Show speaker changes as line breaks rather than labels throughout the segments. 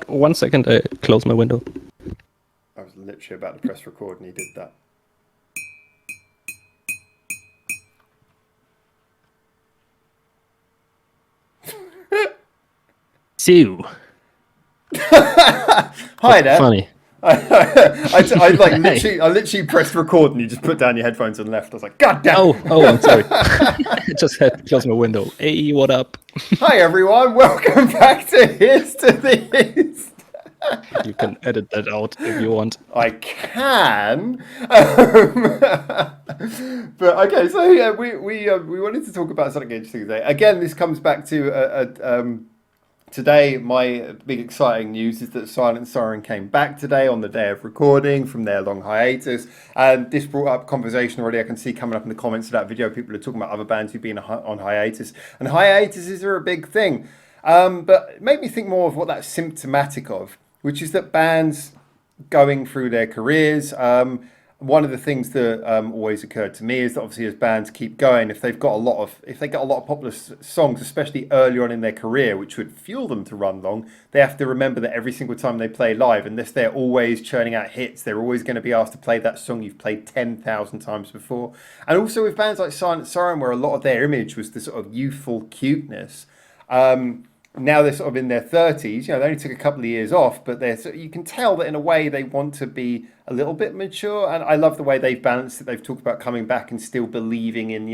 1 second, I close my window.
I was literally about to press record and you did that.
So,
Hi there.
funny.
I literally pressed record and you just put down your headphones and left. I was like, God damn.
Oh, I'm sorry. I just had to close my window. Hey, what up?
Hi everyone, welcome back to Here's to This.
You can edit that out if you want.
I can. But okay, so yeah, we wanted to talk about something interesting today. Again, this comes back to today. My big exciting news is that SIREN came back today on the day of recording from their long hiatus, and this brought up conversation already. I can see coming up in the comments of that video, people are talking about other bands who've been on hiatus, and hiatuses are a big thing. But it made me think more of what that's symptomatic of, which is that bands going through their careers, one of the things that always occurred to me is that obviously as bands keep going, if they get a lot of popular songs, especially early on in their career, which would fuel them to run long, they have to remember that every single time they play live, unless they're always churning out hits, they're always going to be asked to play that song you've played 10,000 times before. And also with bands like SIREN, where a lot of their image was the sort of youthful cuteness, now they're sort of in their 30s, they only took a couple of years off, but you can tell that in a way they want to be a little bit mature. And I love the way they've balanced it. They've talked about coming back and still believing in,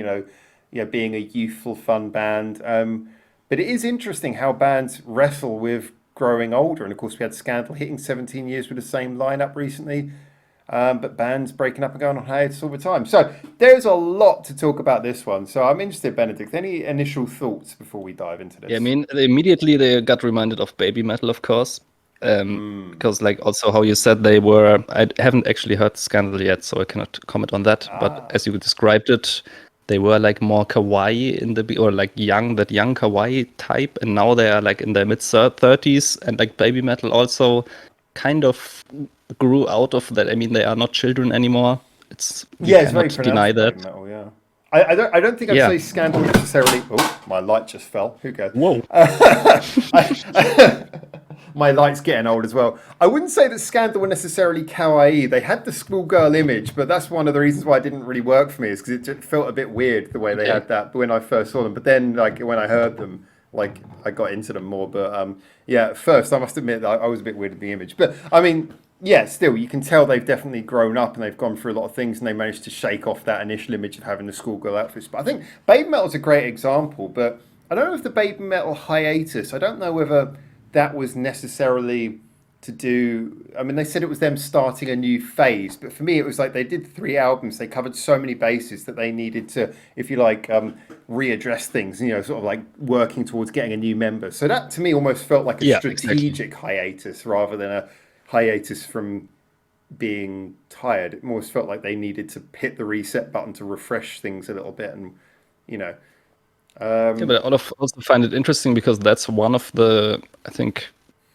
being a youthful, fun band. But it is interesting how bands wrestle with growing older. And of course, we had Scandal hitting 17 years with the same lineup recently. But bands breaking up and going on hiatus all the time. So there's a lot to talk about this one. So I'm interested, Benedict, any initial thoughts before we dive into this?
Yeah, I mean, immediately they got reminded of BabyMetal, of course. Because, also how you said they were, I haven't actually heard Scandal yet, so I cannot comment on that. But as you described it, they were like more kawaii or like young kawaii type, and now they are like in their mid 30s, and like BabyMetal also kind of grew out of that. I mean, they are not children anymore.
It's very
deny that.
Metal, yeah. I don't think I'd say Scandal necessarily. Oh, my light just fell. Who cares?
Whoa.
My light's getting old as well. I wouldn't say that Scandal were necessarily kawaii. They had the schoolgirl image, but that's one of the reasons why it didn't really work for me, is because it just felt a bit weird the way they had that when I first saw them. But then, like, when I heard them, like, I got into them more. But at first, I must admit that I was a bit weird with the image. But I mean, yeah, still, you can tell they've definitely grown up and they've gone through a lot of things, and they managed to shake off that initial image of having the schoolgirl outfits. But I think BabyMetal's a great example. But I don't know if the BabyMetal hiatus, I don't know whether that was necessarily to do. I mean, they said it was them starting a new phase, but for me, it was like they did 3 albums. They covered so many bases that they needed to, if you like, readdress things. Sort of like working towards getting a new member. So that to me almost felt like a strategic hiatus rather than a hiatus from being tired. It almost felt like they needed to hit the reset button to refresh things a little bit, and
but I also find it interesting because that's one of the, I think,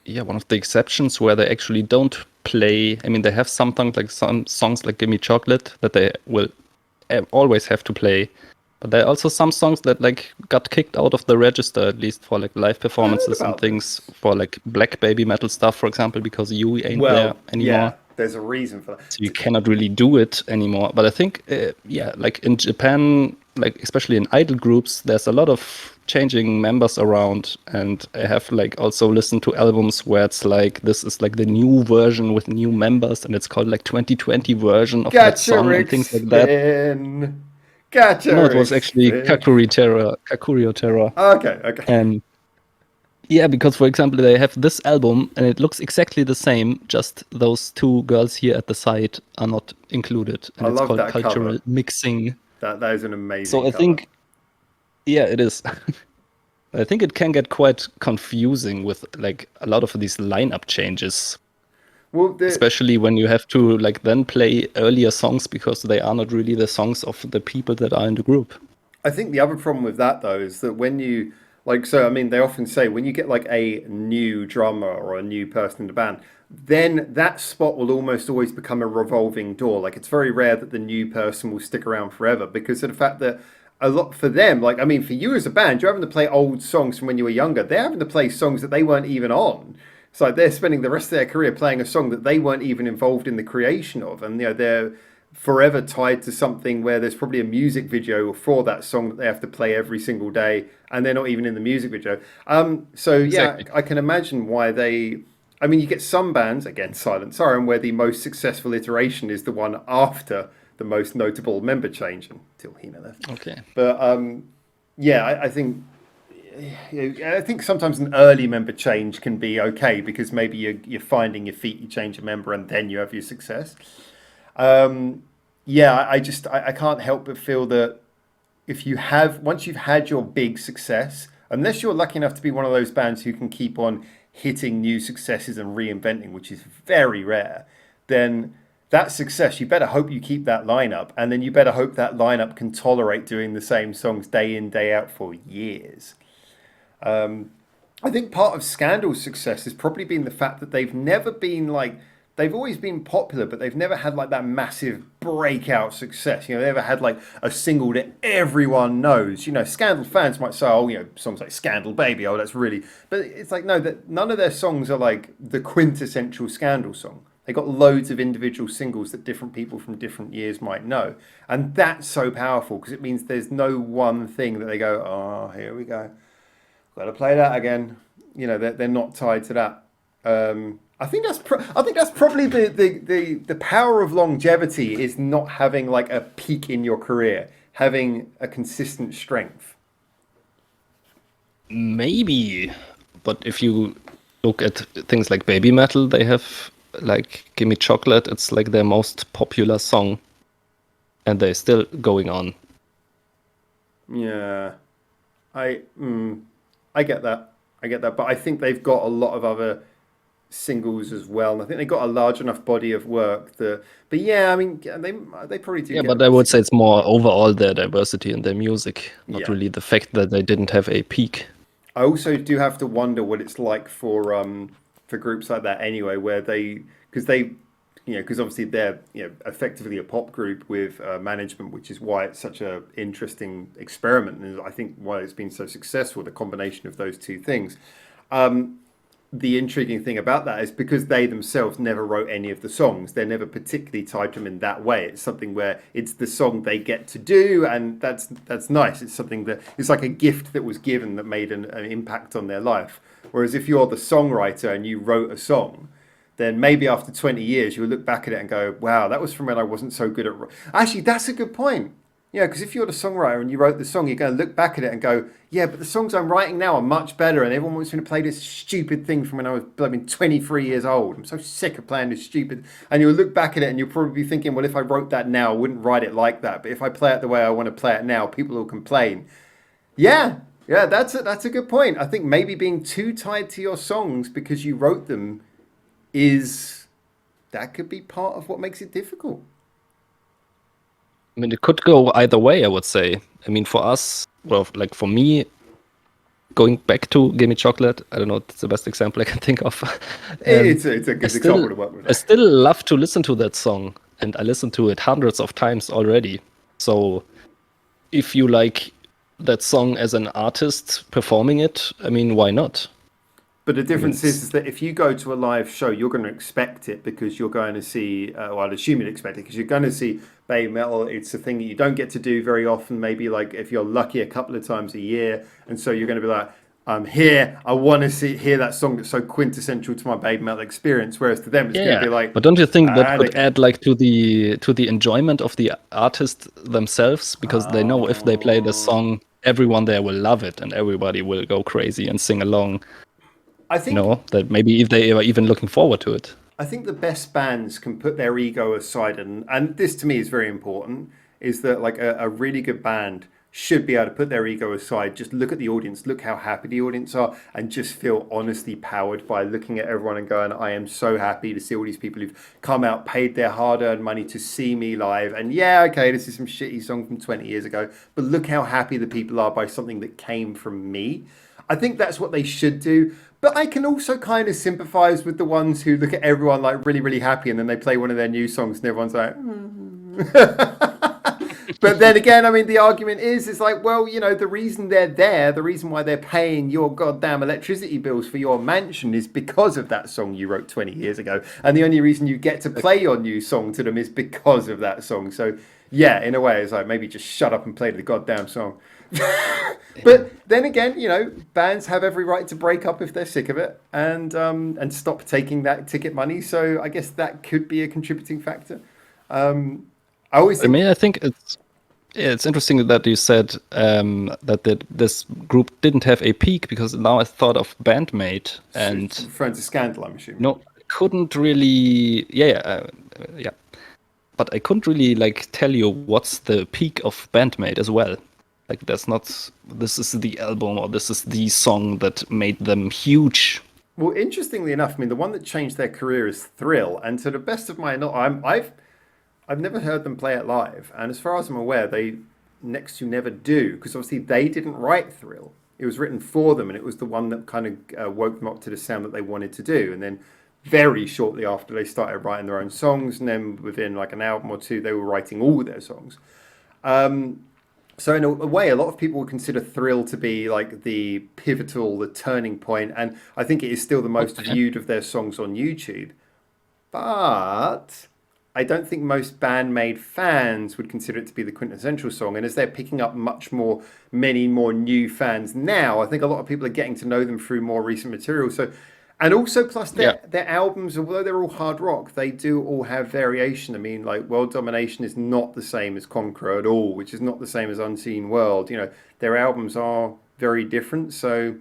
one of the exceptions where they actually don't play. I mean, they have some songs like "Give Me Chocolate" that they will always have to play, but there are also some songs that like got kicked out of the register, at least for like live performances and things, for like black BabyMetal stuff, for example, because Yui ain't there anymore.
Yeah, there's a reason for that.
So you cannot really do it anymore. But I think, like in Japan, like especially in idol groups, there's a lot of changing members around, and I have like also listened to albums where it's like this is like the new version with new members, and it's called like 2020 version of that song and things like that.
Gotcha.
No, it was actually Kakurio Terror.
Okay.
And because for example they have this album and it looks exactly the same, just those 2 girls here at the side are not included, and it's called cultural cover. Mixing.
That is an amazing
So I
cover.
think, it is. I think it can get quite confusing with like a lot of these lineup changes. Well, especially when you have to like then play earlier songs because they are not really the songs of the people that are in the group.
I think the other problem with that though is that when you they often say when you get like a new drummer or a new person in the band, then that spot will almost always become a revolving door. Like it's very rare that the new person will stick around forever because of the fact that a lot for them, like, I mean, for you as a band, you're having to play old songs from when you were younger. They're having to play songs that they weren't even on. It's like they're spending the rest of their career playing a song that they weren't even involved in the creation of, and they're forever tied to something where there's probably a music video for that song that they have to play every single day, and they're not even in the music video. So yeah,
Exactly.
I can imagine why they. I mean, you get some bands, again, Silent Siren, where the most successful iteration is the one after the most notable member change until Hina left.
Okay.
But yeah, I think sometimes an early member change can be okay because maybe you're finding your feet, you change a member, and then you have your success. Yeah, I can't help but feel that if you have once you've had your big success, unless you're lucky enough to be one of those bands who can keep on hitting new successes and reinventing, which is very rare, then that success, you better hope you keep that lineup, and then you better hope that lineup can tolerate doing the same songs day in, day out for years. I think part of Scandal's success has probably been the fact that they've never been like they've always been popular, but they've never had like that massive breakout success. You know, they never had like a single that everyone knows. You know, Scandal fans might say, "Oh, you know, songs like Scandal Baby, oh, that's really," but it's like no, that none of their songs are like the quintessential Scandal song. They got loads of individual singles that different people from different years might know, and that's so powerful because it means there's no one thing that they go, "Oh, here we go, got to play that again." You know, they're not tied to that. I think that's probably the power of longevity is not having like a peak in your career, having a consistent strength.
Maybe, but if you look at things like BabyMetal, they have like "Gimme Chocolate." It's like their most popular song, and they're still going on.
Yeah, I I get that. I get that, but I think they've got a lot of other singles as well, and I think they got a large enough body of work that. But yeah, I mean, they probably do
Yeah,
get a
but I
bit
would say
sick.
it's more overall their diversity in their music, not
Yeah,
really the fact that they didn't have a peak.
I also do have to wonder what it's like for groups like that anyway, where they because obviously they're effectively a pop group with management, which is why it's such a interesting experiment, and I think why it's been so successful, the combination of those two things. The intriguing thing about that is because they themselves never wrote any of the songs, they're never particularly tied to them in that way. It's something where it's the song they get to do, and that's nice. It's something that it's like a gift that was given that made an impact on their life. Whereas if you're the songwriter and you wrote a song, then maybe after 20 years you'll look back at it and go, wow, that was from when I wasn't so good at. Actually, that's a good point. Yeah, because if you're the songwriter and you wrote the song, you're going to look back at it and go, yeah, but the songs I'm writing now are much better, and everyone wants me to play this stupid thing from when I was, 23 years old. I'm so sick of playing this stupid. And you'll look back at it and you'll probably be thinking, well, if I wrote that now, I wouldn't write it like that. But if I play it the way I want to play it now, people will complain. Yeah, yeah, that's a good point. I think maybe being too tied to your songs because you wrote them is that could be part of what makes it difficult.
I mean, it could go either way, I would say. I mean, for us, well, like for me, going back to "Gimme Chocolate," I don't know, that's the best example I can think of.
It's a
I
good
still,
example to work
I
with.
still love to listen to that song, and I listened to it hundreds of times already. So if you like that song as an artist performing it, I mean, why not?
But the
I mean,
difference is that if you go to a live show, you're going to expect it because you're going to see, well, I'd assume you'd expect it because you're going to see BabyMetal. It's a thing that you don't get to do very often, maybe like if you're lucky a couple of times a year. And so you're going to be like, I'm here, I want to hear that song that's so quintessential to my BabyMetal experience. Whereas to them, it's going to
yeah,
be like,
but don't you think that
and
could
again.
add like to the enjoyment of the artist themselves, because they know if they play the
Oh,
song, everyone there will love it and everybody will go crazy and sing along.
I
You
think
know, that maybe if they are even looking forward to it.
I think the best bands can put their ego aside, and this to me is very important, is that like a really good band should be able to put their ego aside, just look at the audience, look how happy the audience are, and just feel honestly powered by looking at everyone and going, I am so happy to see all these people who've come out, paid their hard-earned money to see me live. And yeah, okay, this is some shitty song from 20 years ago, but look how happy the people are by something that came from me. I think that's what they should do. But I can also kind of sympathize with the ones who look at everyone like really, really happy and then they play one of their new songs and everyone's like, But then again, I mean, the argument is like, well, the reason they're there, the reason why they're paying your goddamn electricity bills for your mansion is because of that song you wrote 20 years ago. And the only reason you get to play your new song to them is because of that song. So, yeah, in a way, it's like, maybe just shut up and play the goddamn song. But then again, bands have every right to break up if they're sick of it and stop taking that ticket money. So I guess that could be a contributing factor.
I think it's interesting that you said that this group didn't have a peak, because now I thought of Band-Maid and
Friends of Scandal, I'm assuming.
No, couldn't really. Yeah. But I couldn't really tell you what's the peak of Band-Maid as well. Like, there's not, this is the album or this is the song that made them huge.
Well, interestingly enough, I mean, the one that changed their career is Thrill, and to the best of my knowledge, I've never heard them play it live, and as far as I'm aware, they next to never do, because obviously they didn't write Thrill. It was written for them, and it was the one that kind of woke them up to the sound that they wanted to do, and then very shortly after they started writing their own songs, and then within like an album or two, they were writing all their songs. So in a way, a lot of people would consider Thrill to be like the pivotal, the turning point, and I think it is still the most viewed of their songs on YouTube. But I don't think most Band-Maid fans would consider it to be the quintessential song, and as they're picking up many more new fans now, I think a lot of people are getting to know them through more recent material. So, and also plus their albums, although they're all hard rock, they do all have variation. I mean, like World Domination is not the same as Conqueror at all, which is not the same as Unseen World. Their albums are very different. So,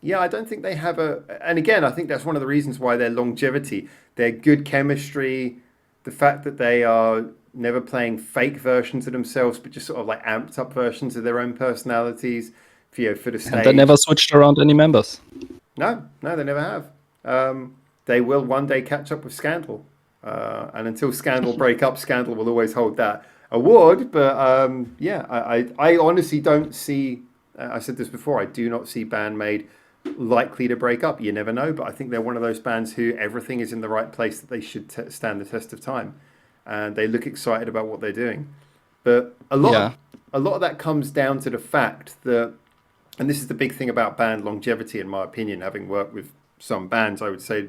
yeah, I don't think they have and again, I think that's one of the reasons why their longevity, their good chemistry, the fact that they are never playing fake versions of themselves, but just sort of like amped up versions of their own personalities for the stage.
And they never switched around any members.
No, they never have. They will one day catch up with Scandal. And until Scandal break up, Scandal will always hold that award. But I honestly don't see, I said this before, I do not see Band-Maid likely to break up. You never know, but I think they're one of those bands who everything is in the right place, that they should stand the test of time. And they look excited about what they're doing. But a lot of that comes down to the fact that, and this is the big thing about band longevity, in my opinion, having worked with some bands, I would say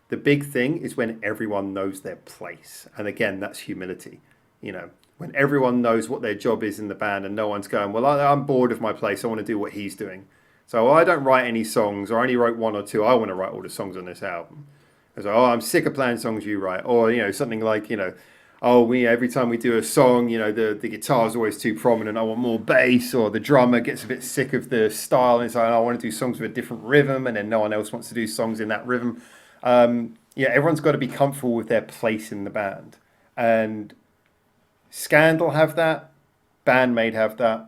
the big thing is when everyone knows their place. And again, that's humility. When everyone knows what their job is in the band and no one's going, well, I'm bored of my place, I want to do what he's doing. So I don't write any songs, or I only wrote one or two, I want to write all the songs on this album. It's like, I'm sick of playing songs you write. Or, something like, every time we do a song, the guitar's always too prominent, I want more bass, or the drummer gets a bit sick of the style and it's like, I want to do songs with a different rhythm, and then no one else wants to do songs in that rhythm. Everyone's got to be comfortable with their place in the band. And Scandal have that, Band-Maid have that.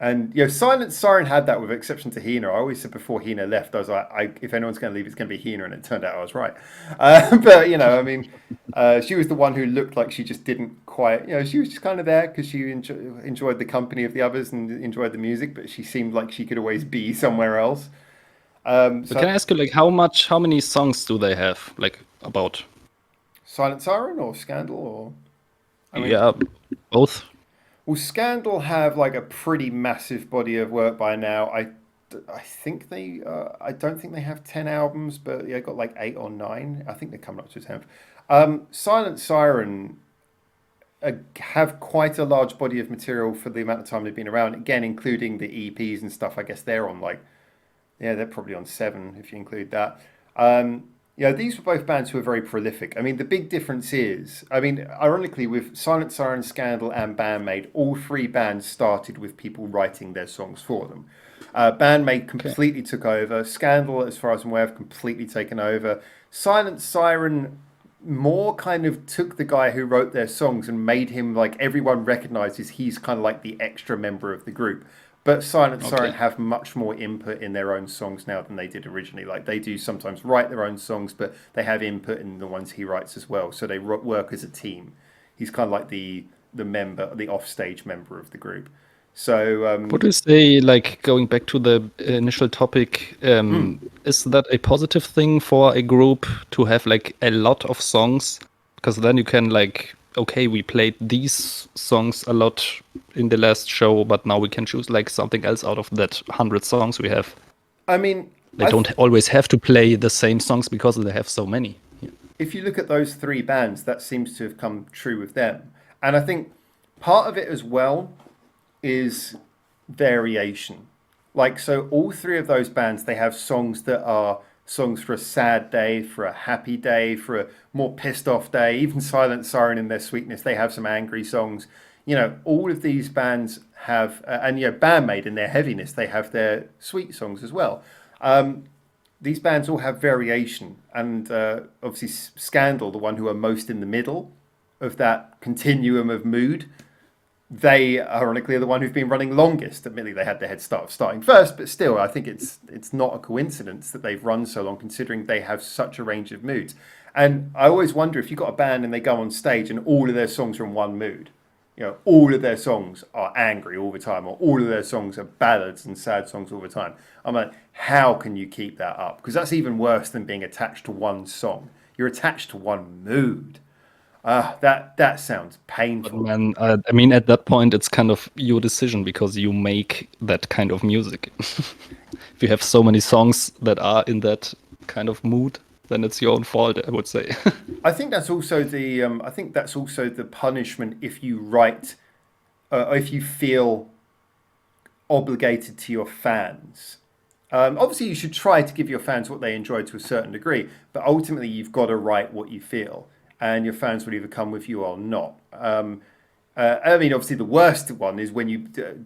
And Silent Siren had that, with exception to Hina. I always said before Hina left, I was like, if anyone's going to leave, it's going to be Hina, and it turned out I was right. But she was the one who looked like she just didn't quite. She was just kind of there because she enjoyed the company of the others and enjoyed the music, but she seemed like she could always be somewhere else.
So can I ask you, how many songs do they have? About
Silent Siren or Scandal, or
both.
Well, Scandal have a pretty massive body of work by now. I think they, I don't think they have 10 albums, but got 8 or 9. I think they're coming up to 10th. Silent Siren have quite a large body of material for the amount of time they've been around. Again, including the EPs and stuff. I guess they're on they're probably on 7 if you include that. These were both bands who were very prolific. I mean, the big difference is, ironically, with Silent Siren, Scandal, and Band-Maid, all 3 bands started with people writing their songs for them. Band-Maid completely took over. Scandal, as far as I'm aware, have completely taken over. Silent Siren more kind of took the guy who wrote their songs and made him, everyone recognizes he's kind of the extra member of the group. But Silent Siren have much more input in their own songs now than they did originally. They do sometimes write their own songs, but they have input in the ones he writes as well. So they work as a team. He's kind of the member, the offstage member of the group. So
what do you say, going back to the initial topic, is that a positive thing for a group to have a lot of songs? Because then you can okay, we played these songs a lot in the last show, but now we can choose like something else out of that 100 songs we have.
I mean,
They don't always have to play the same songs because they have so many. Yeah.
if you look at those three bands, that seems to have come true with them. And I think part of it as well is variation. Like, so all three of those bands, they have songs that are songs for a sad day, for a happy day, for a more pissed off day. Even Silent Siren in their sweetness, they have some angry songs. You know, all of these bands have, and you know, Band-Maid in their heaviness, they have their sweet songs as well. These bands all have variation, and obviously Scandal, the one who are most in the middle of that continuum of mood, they ironically are the one who've been running longest. Admittedly, they had the head start of starting first, but still, I think it's not a coincidence that they've run so long, considering they have such a range of moods. And I always wonder if you've got a band and they go on stage and all of their songs are in one mood. You know, all of their songs are angry all the time, or all of their songs are ballads and sad songs all the time. I'm like, how can you keep that up? Because that's even worse than being attached to one song. You're attached to one mood. That sounds painful.
But man, I mean, at that point, it's kind of your decision because you make that kind of music. If you have so many songs that are in that kind of mood, then it's your own fault, I would say.
I think that's also the punishment if you write, if you feel obligated to your fans. Obviously, you should try to give your fans what they enjoy to a certain degree, but ultimately, you've got to write what you feel, and your fans will either come with you or not. I mean, obviously, the worst one is when you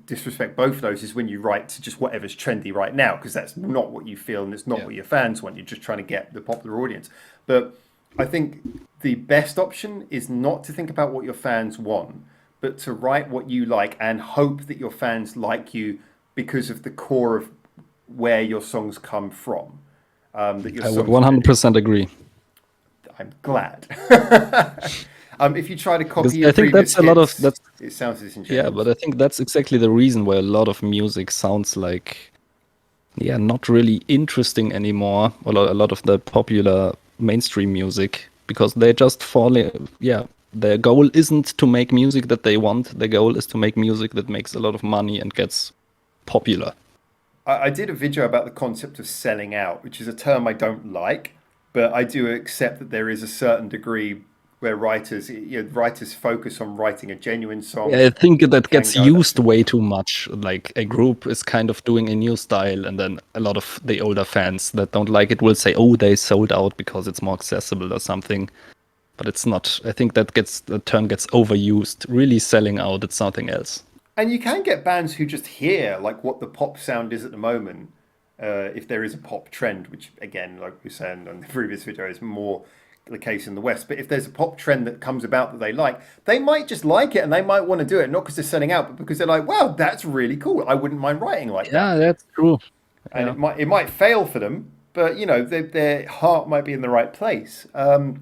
disrespect both of those, is when you write to just whatever's trendy right now, because that's not what you feel and it's not what your fans want. You're just trying to get the popular audience. But I think the best option is not to think about what your fans want, but to write what you like and hope that your fans like you because of the core of where your songs come from. That your
I would 100% agree.
I'm glad. If you try to copy
Because I think that's
hits,
a lot of that's
it sounds disingenuous.
yeah, but I think that's exactly the reason why a lot of music sounds like not really interesting anymore. A lot of the popular mainstream music because they just fall in, their goal isn't to make music that they want. Their goal is to make music that makes a lot of money and gets popular.
I did a video about the concept of selling out, which is a term I don't like, but I do accept that there is a certain degree where writers focus on writing a genuine song.
Yeah, I think that gets used way too much. Like a group is kind of doing a new style, and then a lot of the older fans that don't like it will say, "Oh, they sold out because it's more accessible or something." But it's not. I think the term gets overused. Really selling out, it's something else.
And you can get bands who just hear like what the pop sound is at the moment, if there is a pop trend, which again, like we were saying on the previous video, is more the case in the West. But if there's a pop trend that comes about that they like, they might just like it and they might want to do it, not because they're selling out, but because they're like, wow, that's really cool. I wouldn't mind writing like that.
Yeah, that's true.
And it might fail for them, but you know, their heart might be in the right place, or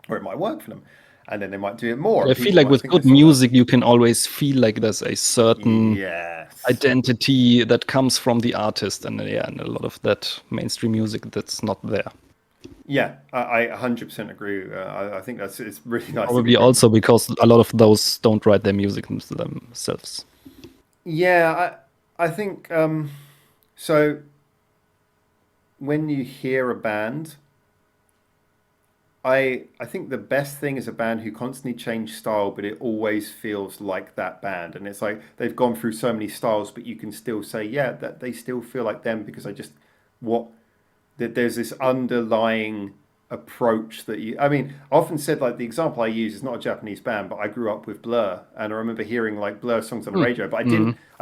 it might work for them. And then they might do it more.
I feel like with good music, you can always feel like there's a certain identity that comes from the artist, and and a lot of that mainstream music that's not there.
Yeah, I 100% agree. I think it's really nice.
Probably also because a lot of those don't write their music themselves.
Yeah, I think so. When you hear a band, I think the best thing is a band who constantly change style, but it always feels like that band. And it's like they've gone through so many styles, but you can still say, that they still feel like them because there's this underlying approach that I often said, like, the example I use is not a Japanese band, but I grew up with Blur, and I remember hearing like Blur songs on the radio, but I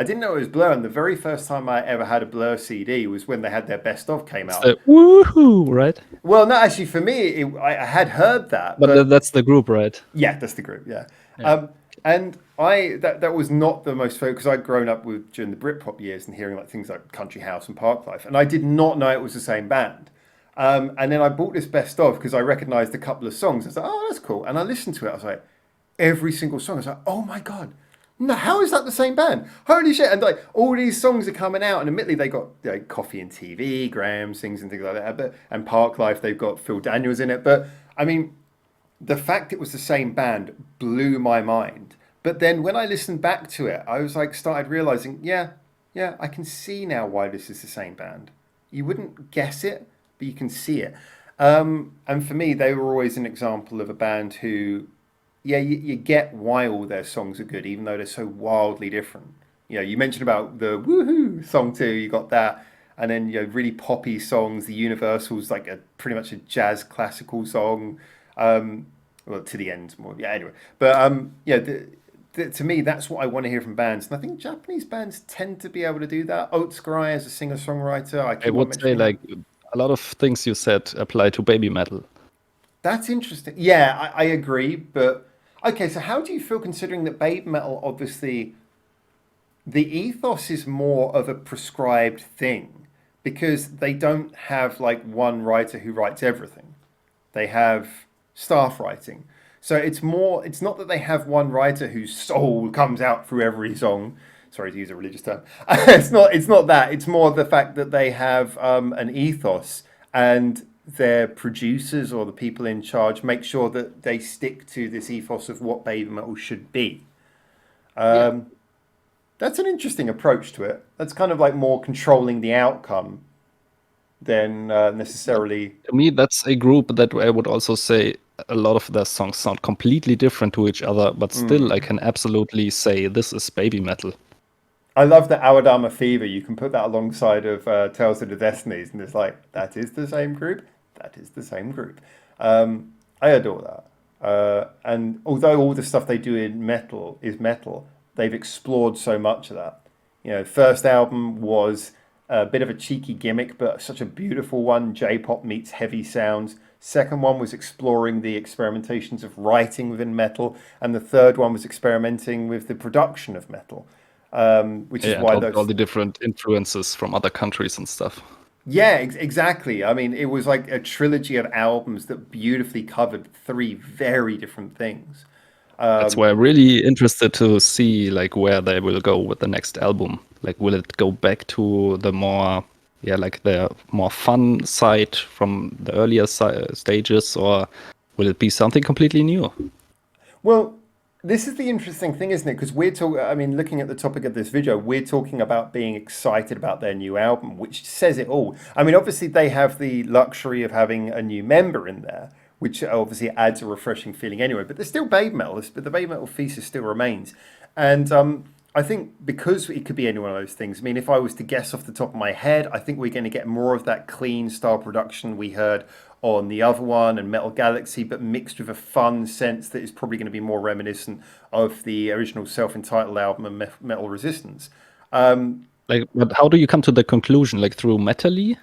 didn't know it was Blur. And the very first time I ever had a Blur CD was when they had their best of came out.
So, woohoo, right?
Well, no, actually, for me, I had heard that,
but that's the group, right?
Yeah, that's the group. Yeah. And that was not the most focused. I'd grown up during the Britpop years and hearing like things like Country House and Parklife, and I did not know it was the same band. And then I bought this best of because I recognized a couple of songs. I was like, oh, that's cool. And I listened to it. I was like, every single song. I was like, oh my God, no, how is that the same band? Holy shit. And like all these songs are coming out. And admittedly, they got Coffee and TV, Graham sings and things like that. And Parklife, they've got Phil Daniels in it. But I mean, the fact it was the same band blew my mind. But then when I listened back to it, I was like, started realizing, yeah, yeah, I can see now why this is the same band. You wouldn't guess it, but you can see it. And for me, they were always an example of a band who, yeah, you get why all their songs are good, even though they're so wildly different. You know, you mentioned about the Woohoo song too, you got that. And then, you know, really poppy songs. The Universal's like a pretty much a jazz classical song. Um, well, to the end more. Yeah, anyway. But yeah, to me, that's what I want to hear from bands. And I think Japanese bands tend to be able to do that. Otsukarai as a singer-songwriter, I
I
keep on
would say
mentioning him.
like a lot of things you said apply to BabyMetal.
That's interesting. Yeah, I agree. But okay, so how do you feel considering that Babe Metal, obviously, the ethos is more of a prescribed thing because they don't have like one writer who writes everything. They have staff writing. So it's not that they have one writer whose soul comes out through every song. Sorry to use a religious term. It's not that. It's more the fact that they have an ethos and their producers or the people in charge make sure that they stick to this ethos of what baby metal should be.
Yeah.
That's an interesting approach to it. That's kind of like more controlling the outcome than necessarily.
To me, that's a group that I would also say a lot of their songs sound completely different to each other, but still I can absolutely say this is BabyMetal.
I love the Awadama Fever. You can put that alongside of Tales of the Destinies, and it's like that is the same group. That is the same group. I adore that. And although all the stuff they do in metal is metal, they've explored so much of that. You know, first album was a bit of a cheeky gimmick, but such a beautiful one. J-pop meets heavy sounds. Second one was exploring the experimentations of writing within metal, and the third one was experimenting with the production of metal, which is
Yeah, and
why
all
those.
the different influences from other countries and stuff.
Yeah, exactly. I mean, it was like a trilogy of albums that beautifully covered three very different things.
That's why I'm really interested to see like where they will go with the next album. Like, will it go back to the more, yeah, like the more fun side from the earlier stages, or will it be something completely new?
Well, this is the interesting thing, isn't it? Because we're talking, I mean, looking at the topic of this video, we're talking about being excited about their new album, which says it all. I mean, obviously, they have the luxury of having a new member in there, which obviously adds a refreshing feeling anyway. But there's still Babe Metal, but the Babe Metal thesis still remains. And I think because it could be any one of those things. I mean, if I was to guess off the top of my head, I think we're going to get more of that clean style production we heard on the other one and Metal Galaxy, but mixed with a fun sense that is probably going to be more reminiscent of the original self-entitled album and Metal Resistance.
Like, but how do you come to the conclusion? Like through Metally?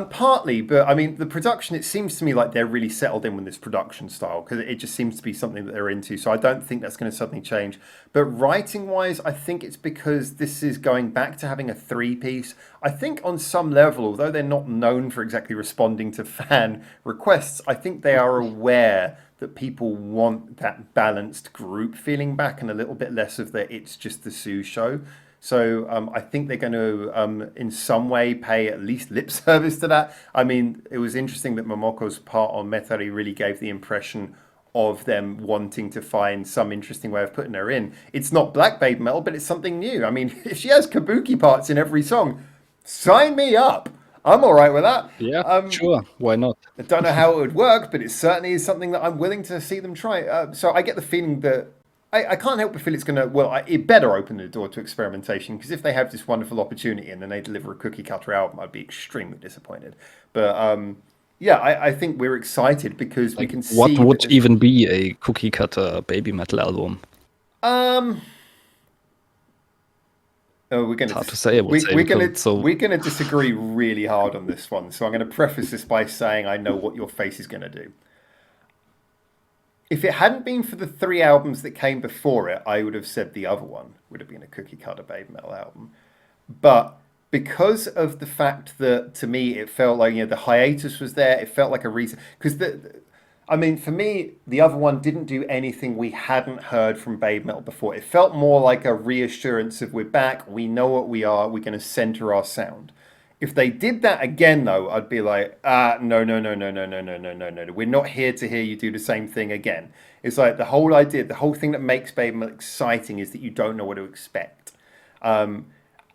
Partly, but I mean, the production, it seems to me like they're really settled in with this production style because it just seems to be something that they're into. So I don't think that's going to suddenly change. But writing wise, I think it's because this is going back to having a three piece. I think on some level, although they're not known for exactly responding to fan requests, I think they are aware that people want that balanced group feeling back and a little bit less of the it's just the Sue show. So I think they're going to, in some way, pay at least lip service to that. I mean, it was interesting that Momoko's part on Metari really gave the impression of them wanting to find some interesting way of putting her in. It's not Black Babe Metal, but it's something new. I mean, if she has kabuki parts in every song, sign me up. I'm all right with that.
Yeah, sure. Why not?
I don't know how it would work, but it certainly is something that I'm willing to see them try. So I get the feeling that I can't help but feel it's going to, well, it better open the door to experimentation because if they have this wonderful opportunity and then they deliver a cookie cutter album, I'd be extremely disappointed. But yeah, I think we're excited because we
Like,
can
what
see that
would even be a cookie cutter BabyMetal album?
um, oh, we're
It's
gonna
hard to say, I would say,
we're
because
gonna
it's so.
we're gonna disagree really hard on this one. So I'm going to preface this by saying I know what your face is going to do. If it hadn't been for the three albums that came before it, I would have said the other one would have been a cookie cutter Baby Metal album. But because of the fact that to me it felt like the hiatus was there, it felt like a reason. Because I mean, for me, the other one didn't do anything we hadn't heard from Baby Metal before. It felt more like a reassurance of we're back, we know what we are, we're going to center our sound. If they did that again, though, I'd be like, no, no, no, no, no, no, no, no, no, no. We're not here to hear you do the same thing again. It's like the whole idea, the whole thing that makes BabyMetal exciting is that you don't know what to expect.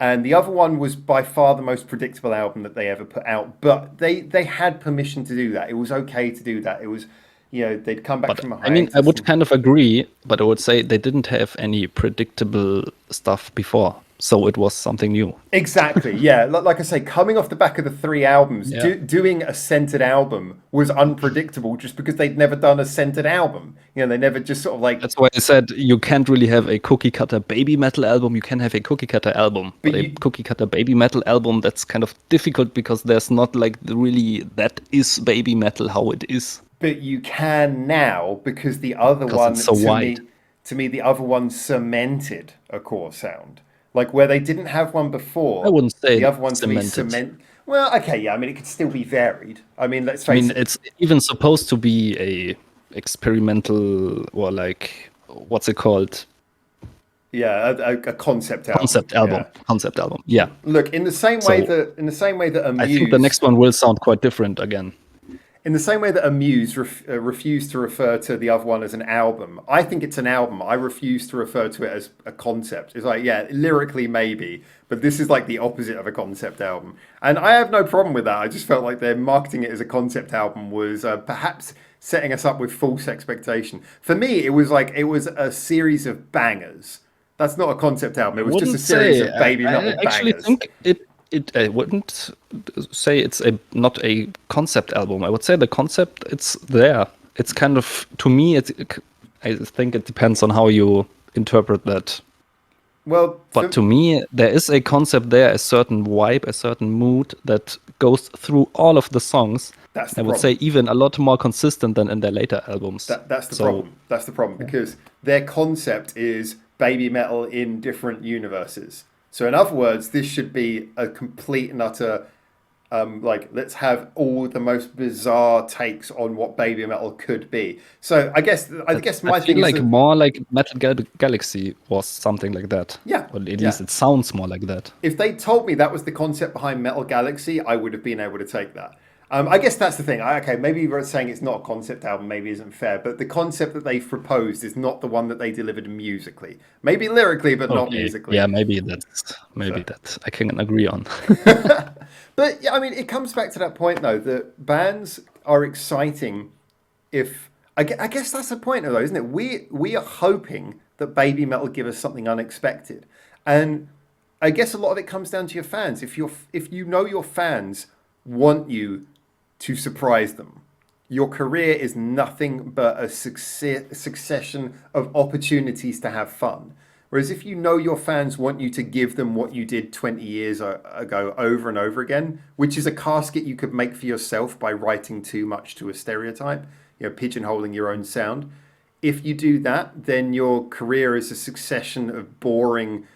And the other one was by far the most predictable album that they ever put out. But they had permission to do that. It was okay to do that. It was, they'd come back
But
from a
I mean,
hiatus.
I would kind of agree, but I would say they didn't have any predictable stuff before, so it was something new.
Exactly, yeah. Like I say, coming off the back of the three albums,
Yeah.
doing a centered album was unpredictable just because they'd never done a centered album. They never just sort of like.
That's why I said you can't really have a cookie cutter BabyMetal album. You can have a cookie cutter album, but a cookie cutter BabyMetal album, that's kind of difficult because there's not like really that is BabyMetal how it is.
But you can now because the other one
it's so wide.
To me, the other one cemented a core sound. Like where they didn't have one before.
I wouldn't say
the other one
cemented.
Well, okay, yeah. I mean, it could still be varied. I mean, let's
I
face
mean,
it.
it's even supposed to be a experimental or like what's it called?
Yeah, a concept album.
Concept album. Yeah.
Look, in the same way that Amuse,
I think the next one will sound quite different again.
In the same way that Amuse refused to refer to the other one as an album, I think it's an album. I refuse to refer to it as a concept. It's like, yeah, lyrically maybe, but this is like the opposite of a concept album. And I have no problem with that. I just felt like their marketing it as a concept album was perhaps setting us up with false expectation. For me, it was a series of bangers. That's not a concept album. It was just a series of BabyMetal bangers.
I actually think I wouldn't say it's not a concept album. I would say the concept, it's there. It's kind of, to me, I think it depends on how you interpret that.
Well,
but to me, there is a concept there, a certain vibe, a certain mood that goes through all of the songs. I would say even a lot more consistent than in their later albums.
That's the problem. That's the problem because their concept is BabyMetal in different universes. So in other words, this should be a complete and utter, let's have all the most bizarre takes on what BabyMetal could be. So I guess my thing is
more like Metal Galaxy was something like that.
Yeah.
Or at least it sounds more like that.
If they told me that was the concept behind Metal Galaxy, I would have been able to take that. I guess that's the thing. Okay, maybe you're saying it's not a concept album, maybe isn't fair, but the concept that they've proposed is not the one that they delivered musically. Maybe lyrically, but not musically.
Yeah, maybe that I can agree on.
But yeah, I mean, it comes back to that point though, that bands are exciting if I guess that's the point though, isn't it? We are hoping that BabyMetal give us something unexpected. And I guess a lot of it comes down to your fans. If you know your fans want you to surprise them. Your career is nothing but a succession of opportunities to have fun. Whereas if you know your fans want you to give them what you did 20 years ago over and over again, which is a casket you could make for yourself by writing too much to a stereotype, pigeonholing your own sound. If you do that, then your career is a succession of boring,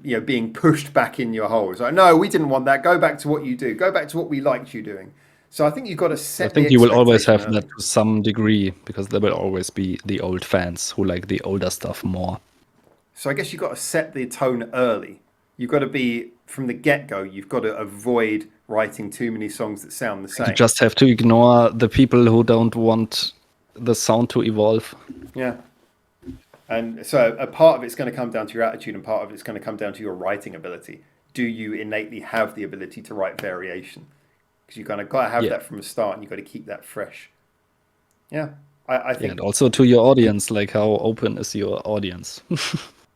being pushed back in your hole. It's like, no, we didn't want that. Go back to what you do. Go back to what we liked you doing. So I think you've got to set.
I think you will always have that to some degree because there will always be the old fans who like the older stuff more.
So I guess you've got to set the tone early. You've got to be from the get-go. You've got to avoid writing too many songs that sound the same.
You just have to ignore the people who don't want the sound to evolve.
Yeah. And so a part of it's going to come down to your attitude and part of it's going to come down to your writing ability. Do you innately have the ability to write variation? Because you've got to have that from the start and you've got to keep that fresh. Yeah, I think.
And also to your audience, like how open is your audience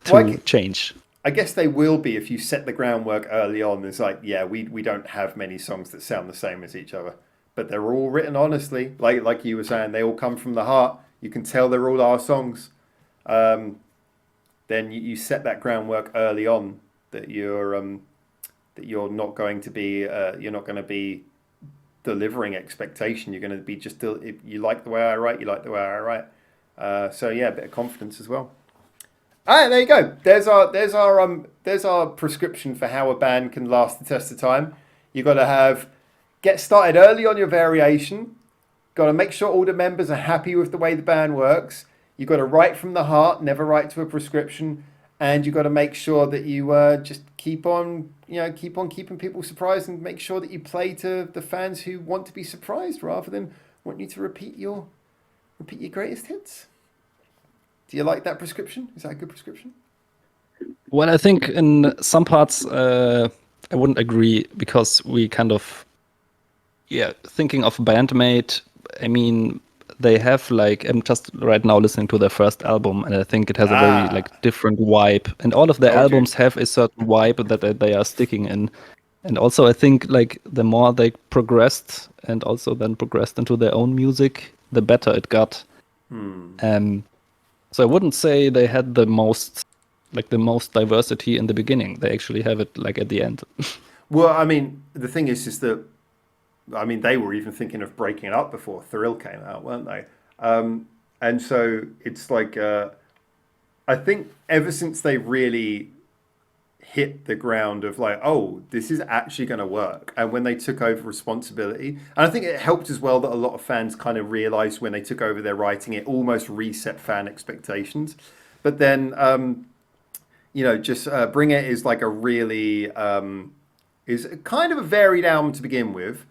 to change?
I guess they will be if you set the groundwork early on. It's like, yeah, we don't have many songs that sound the same as each other. But they're all written honestly. Like you were saying, they all come from the heart. You can tell they're all our songs. Then you set that groundwork early on that you're not going to be delivering expectation. You're going to be just if you like the way I write, you like the way I write. So yeah, a bit of confidence as well. All right, there you go. There's our prescription for how a band can last the test of time. You've got to get started early on your variation. Got to make sure all the members are happy with the way the band works. You've got to write from the heart, never write to a prescription. and you got to make sure that you just keep on, keep on keeping people surprised, and make sure that you play to the fans who want to be surprised rather than want you to repeat your greatest hits. Do you like that prescription? Is that a good prescription?
Well, I think in some parts I wouldn't agree, because we kind of, thinking of Band-Maid, I mean, they have like, I'm just right now listening to their first album, and I think it has a very like different vibe, and all of their albums have a certain vibe that they are sticking in. And also I think like the more they progressed and also then progressed into their own music, the better it got. So I wouldn't say they had the most diversity in the beginning. They actually have it like at the end.
Well, I mean, the thing is that, I mean, they were even thinking of breaking it up before Thrill came out, weren't they? And so it's like, I think ever since they really hit the ground of like, oh, this is actually going to work, and when they took over responsibility, and I think it helped as well that a lot of fans kind of realized when they took over their writing, it almost reset fan expectations. But then, just Bring It is like a really, is kind of a varied album to begin with.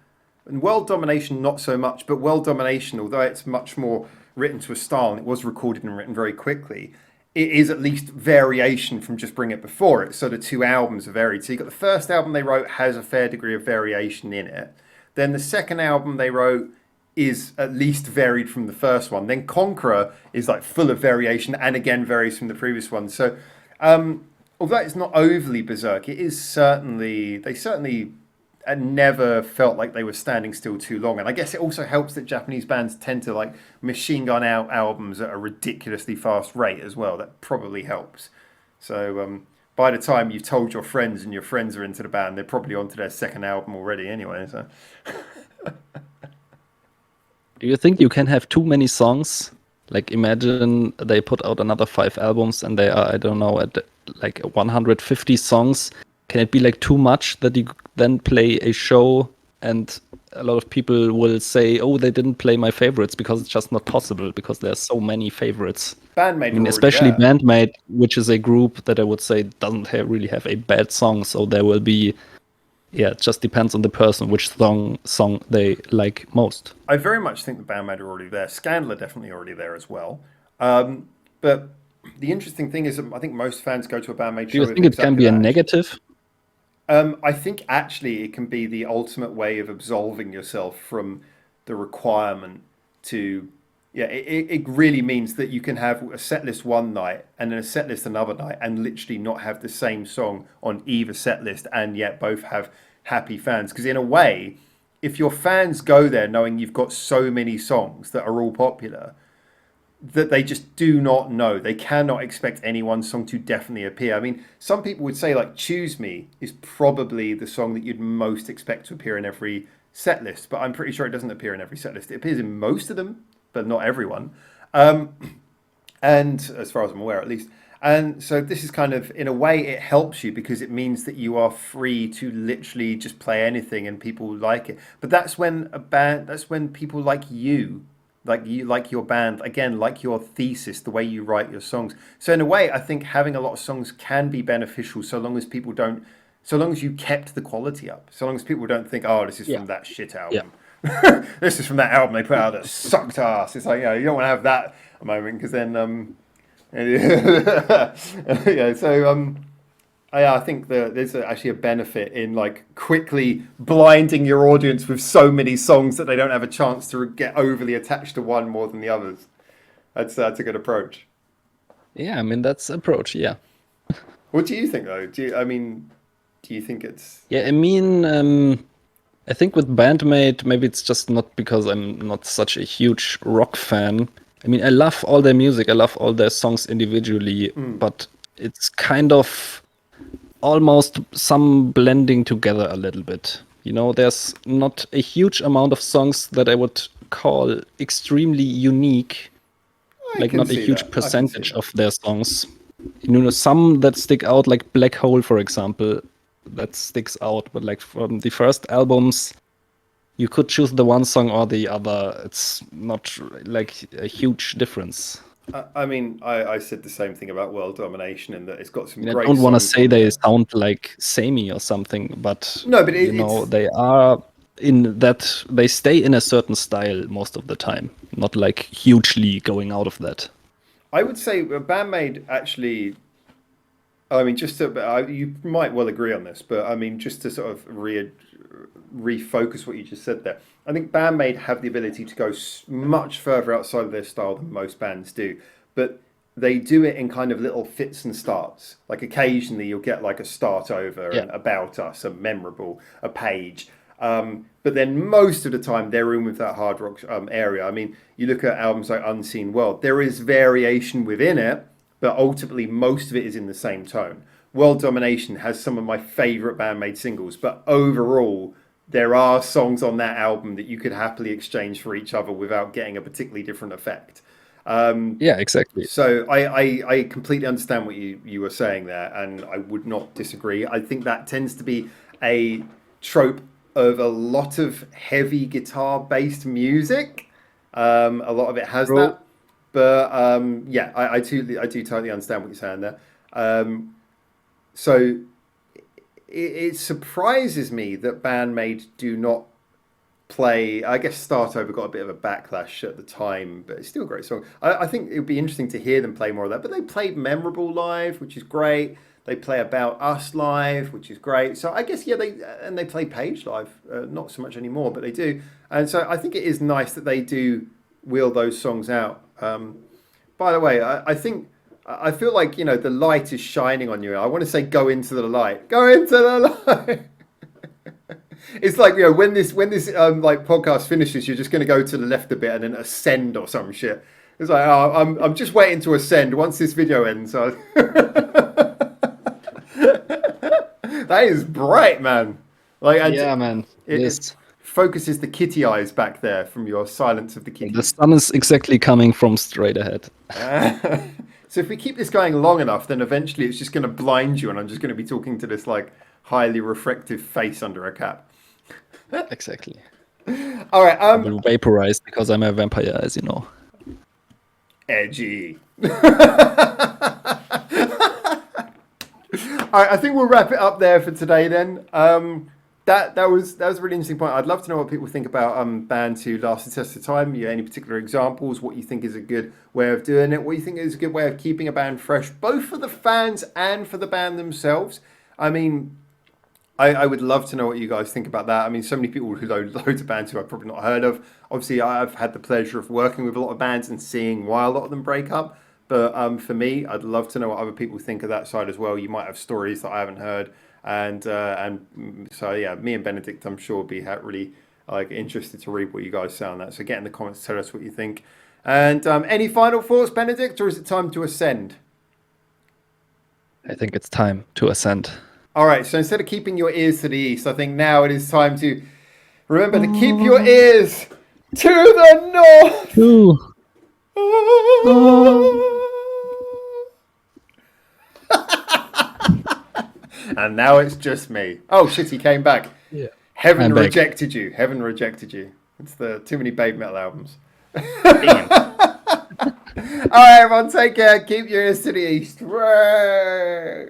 And World Domination, not so much, but World Domination, although it's much more written to a style, and it was recorded and written very quickly, it is at least variation from just Bring It before it. So the two albums are varied. So you got the first album they wrote has a fair degree of variation in it. Then the second album they wrote is at least varied from the first one. Then Conqueror is like full of variation and again varies from the previous one. So although it's not overly berserk, it is certainly, they certainly never felt like they were standing still too long. And I guess it also helps that Japanese bands tend to like machine gun out albums at a ridiculously fast rate as well. That probably helps. So by the time you've told your friends and your friends are into the band, they're probably onto their second album already anyway. So
Do you think you can have too many songs? Like imagine they put out another 5 albums and they are, I don't know, at like 150 songs. Can it be like too much that you then play a show and a lot of people will say, oh, they didn't play my favorites, because it's just not possible, because there's so many favorites.
Band-Maid,
I mean, especially Band-Maid, which is a group that I would say doesn't really have a bad song. So there will be, it just depends on the person which song they like most.
I very much think the Band-Maid are already there. Scandal are definitely already there as well. But the interesting thing is that I think most fans go to a Band-Maid show.
Do you think it can be a negative?
I think actually it can be the ultimate way of absolving yourself from the requirement to, it really means that you can have a set list one night and then a set list another night and literally not have the same song on either set list and yet both have happy fans. Because in a way, if your fans go there knowing you've got so many songs that are all popular, that they just do not know. They cannot expect any one song to definitely appear. I mean, some people would say like Choose Me is probably the song that you'd most expect to appear in every set list, but I'm pretty sure it doesn't appear in every set list. It appears in most of them, but not everyone. And as far as I'm aware, at least. And so this is kind of, in a way, it helps you because it means that you are free to literally just play anything and people like it. But that's when people like you, like your band, again, like your thesis, the way you write your songs. So in a way, I think having a lot of songs can be beneficial so long as you kept the quality up, so long as people don't think, oh, this is from that shit album. Yeah. This is from that album they put out that sucked ass. It's like, you don't want to have that moment because then, I think that there's actually a benefit in like quickly blinding your audience with so many songs that they don't have a chance to get overly attached to one more than the others. That's a good approach.
Yeah, I mean that's approach. Yeah.
What do you think though? Do you think it's?
Yeah, I mean, I think with Band-Maid, maybe it's just not because I'm not such a huge rock fan. I mean, I love all their music, I love all their songs individually, but it's kind of almost some blending together a little bit. There's not a huge amount of songs that I would call extremely unique, like not a huge percentage of their songs. Some that stick out, like Black Hole, for example, that sticks out, but like from the first albums, you could choose the one song or the other. It's not like a huge difference.
I mean, I said the same thing about World Domination, in that it's got some
I
great
don't want to
songs
say
on
they
there.
sound like samey or something, but
No, but it's.
they are in that they stay in a certain style most of the time, not like hugely going out of that.
I would say Band-Maid actually. I mean, you might well agree on this, but I mean, just to sort of refocus what you just said there, I think Band-Maid have the ability to go much further outside of their style than most bands do, but they do it in kind of little fits and starts. Like occasionally you'll get like a start over
Yeah.
and about us, a memorable, a page. But then most of the time they're in with that hard rock area. I mean, you look at albums like Unseen World, there is variation within it, but ultimately most of it is in the same tone. World Domination has some of my favourite Band-Maid singles, but overall, there are songs on that album that you could happily exchange for each other without getting a particularly different effect.
Yeah, exactly.
So I completely understand what you were saying there, and I would not disagree. I think that tends to be a trope of a lot of heavy guitar-based music. A lot of it has
Bro,
that. But yeah, I do totally understand what you're saying there. So it surprises me that Band-Maid do not play. I guess Start Over got a bit of a backlash at the time, but it's still a great song. I think it would be interesting to hear them play more of that. But they played Memorable live, which is great. They play About Us live, which is great. So I guess, yeah, they play Page live, not so much anymore, but they do. And so I think it is nice that they do wheel those songs out. By the way, I feel like, the light is shining on you. I want to say go into the light. Go into the light. It's like, when this like podcast finishes, you're just going to go to the left a bit and then ascend or some shit. It's like, oh, I'm just waiting to ascend once this video ends. So that is bright, man. Like, and
yeah, man.
it focuses the kitty eyes back there from your Silence of the
The
Kitties.
sun is exactly coming from straight ahead.
So if we keep this going long enough, then eventually it's just going to blind you, and I'm just going to be talking to this like highly reflective face under a cap.
Exactly.
All right.
I will vaporize because I'm a vampire, as you know.
Edgy. All right, I think we'll wrap it up there for today then. That was a really interesting point. I'd love to know what people think about bands who last the test of time. Any particular examples? What you think is a good way of doing it? What you think is a good way of keeping a band fresh, both for the fans and for the band themselves? I mean, I would love to know what you guys think about that. I mean, so many people who know loads of bands who I've probably not heard of. Obviously, I've had the pleasure of working with a lot of bands and seeing why a lot of them break up. But for me, I'd love to know what other people think of that side as well. You might have stories that I haven't heard, and so yeah, me and Benedict, I'm sure, will be really interested to read what you guys say on that. So get in the comments, tell us what you think. And any final thoughts, Benedict, or is it time to ascend?
I think it's time to ascend.
All right, so instead of keeping your ears to the east, I think now it is time to remember to keep your ears to the north.
Ooh.
And now it's just me. Oh shit, he came back.
Yeah.
Heaven
I'm back.
rejected you. Heaven rejected you. It's the too many BabyMetal albums.
Damn.
All right, everyone, take care. Keep your ears to the east. Right.